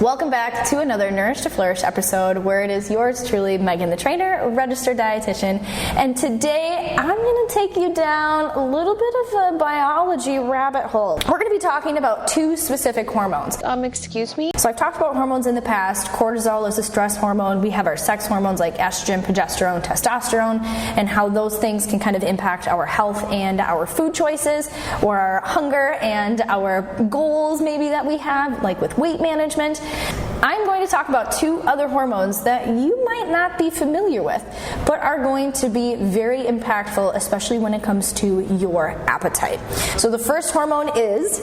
Welcome back to another Nourish to Flourish episode where it is yours truly, Megan the trainer, registered dietitian, and today I'm going to take you down a little bit of a biology rabbit hole. We're going to be talking about two specific hormones. Excuse me? So I've talked about hormones in the past. Cortisol is a stress hormone. We have our sex hormones like estrogen, progesterone, testosterone, and how those things can kind of impact our health and our food choices, or our hunger and our goals maybe that we have, like with weight management. I'm going to talk about two other hormones that you might not be familiar with, but are going to be very impactful, especially when it comes to your appetite. So the first hormone is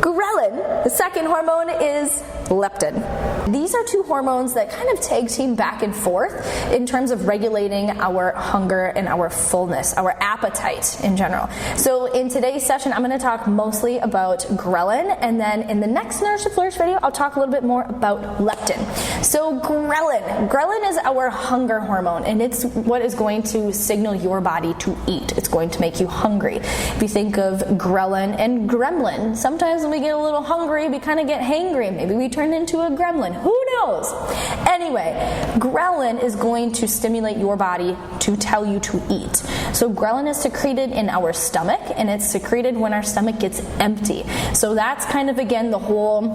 ghrelin. The second hormone is leptin. These are two hormones that kind of tag team back and forth in terms of regulating our hunger and our fullness, our appetite in general. So in today's session, I'm going to talk mostly about ghrelin, and then in the next Nourish to Flourish video, I'll talk a little bit more about leptin. So ghrelin is our hunger hormone, and it's what is going to signal your body to eat. It's going to make you hungry. If you think of ghrelin and gremlin, sometimes when we get a little hungry, we kind of get hangry. Maybe we turn into a gremlin. Who knows? Anyway, ghrelin is going to stimulate your body to tell you to eat. So ghrelin is secreted in our stomach, and it's secreted when our stomach gets empty. So that's kind of, again, the whole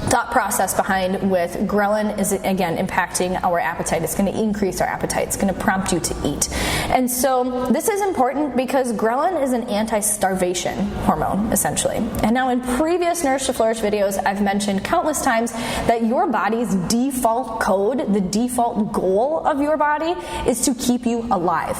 thought process behind with ghrelin is, again, impacting our appetite. It's going to increase our appetite. It's going to prompt you to eat. And so this is important because ghrelin is an anti-starvation hormone, essentially. And now in previous Nourish to Flourish videos, I've mentioned countless times that your body's default code, the default goal of your body, is to keep you alive.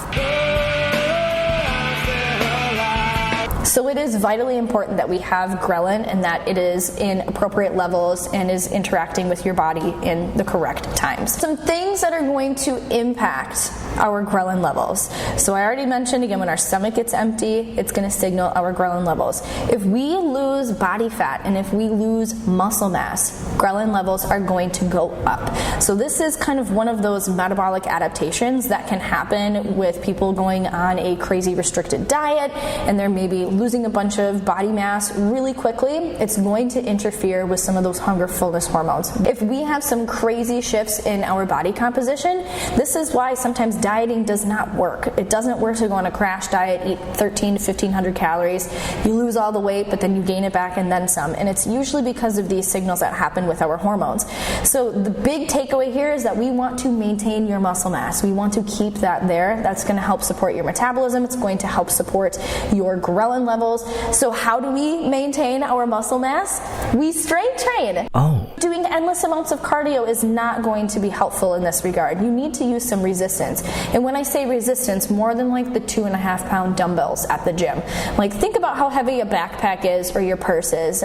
So it is vitally important that we have ghrelin and that it is in appropriate levels and is interacting with your body in the correct times. Some things that are going to impact our ghrelin levels. So I already mentioned, again, when our stomach gets empty, it's going to signal our ghrelin levels. If we lose body fat and if we lose muscle mass, ghrelin levels are going to go up. So this is kind of one of those metabolic adaptations that can happen with people going on a crazy restricted diet, and they're maybe losing a bunch of body mass really quickly. It's going to interfere with some of those hunger fullness hormones. If we have some crazy shifts in our body composition, this is why sometimes dieting does not work. It doesn't work to go on a crash diet, eat 1,300 to 1,500 calories, you lose all the weight, but then you gain it back and then some. And it's usually because of these signals that happen with our hormones. So the big takeaway here is that we want to maintain your muscle mass. We want to keep that there. That's going to help support your metabolism. It's going to help support your ghrelin levels. So how do we maintain our muscle mass? We strength train. Doing endless amounts of cardio is not going to be helpful in this regard. You need to use some resistance. And when I say resistance, more than like the 2.5 pound dumbbells at the gym. Like, think about how heavy a backpack is or your purse is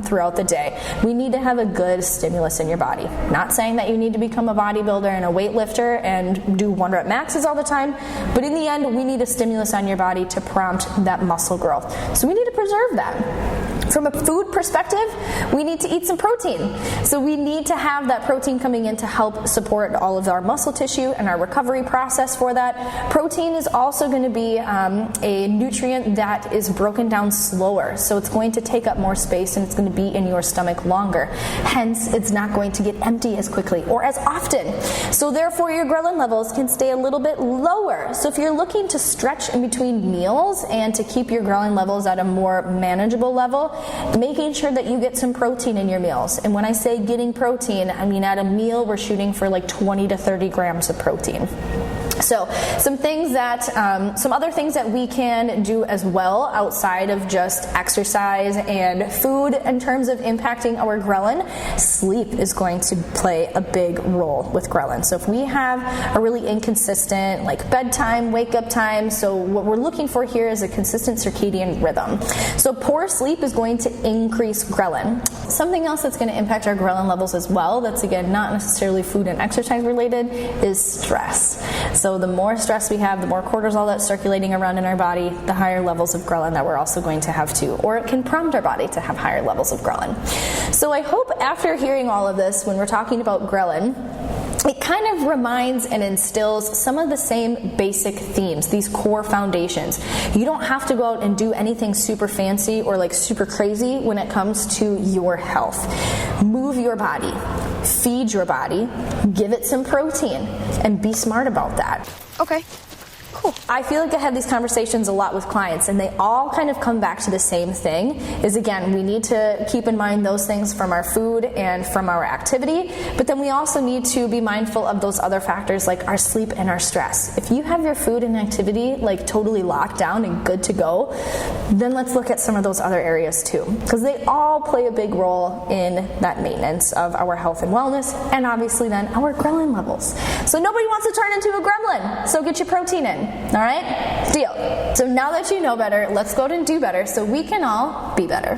throughout the day. We need to have a good stimulus in your body. Not saying that you need to become a bodybuilder and a weightlifter and do 1 rep maxes all the time, but in the end, we need a stimulus on your body to prompt that muscle growth. So we need to preserve that. From a food perspective, we need to eat some protein. So we need to have that protein coming in to help support all of our muscle tissue and our recovery process for that. Protein is also going to be a nutrient that is broken down slower. So it's going to take up more space and it's going to be in your stomach longer. Hence, it's not going to get empty as quickly or as often. So therefore, your ghrelin levels can stay a little bit lower. So if you're looking to stretch in between meals and to keep your ghrelin levels at a more manageable level, making sure that you get some protein in your meals. And when I say getting protein, I mean at a meal we're shooting for like 20 to 30 grams of protein. So some other things that we can do as well outside of just exercise and food in terms of impacting our ghrelin, sleep is going to play a big role with ghrelin. So if we have a really inconsistent like bedtime, wake up time, so what we're looking for here is a consistent circadian rhythm. So poor sleep is going to increase ghrelin. Something else that's going to impact our ghrelin levels as well, that's again not necessarily food and exercise related, is stress. So the more stress we have, the more cortisol that's circulating around in our body, the higher levels of ghrelin that we're also going to have too. Or it can prompt our body to have higher levels of ghrelin. So I hope after hearing all of this, when we're talking about ghrelin, it kind of reminds and instills some of the same basic themes, these core foundations. You don't have to go out and do anything super fancy or like super crazy when it comes to your health. Move your body. feed your body, give it some protein, and be smart about that. Okay. Cool. I feel like I have these conversations a lot with clients, and they all kind of come back to the same thing, is again, we need to keep in mind those things from our food and from our activity, but then we also need to be mindful of those other factors like our sleep and our stress. If you have your food and activity like totally locked down and good to go, then let's look at some of those other areas too, because they all play a big role in that maintenance of our health and wellness, and obviously then our ghrelin levels. So nobody wants to turn into a gremlin, so get your protein in. All right? Deal. So now that you know better, let's go out and do better so we can all be better.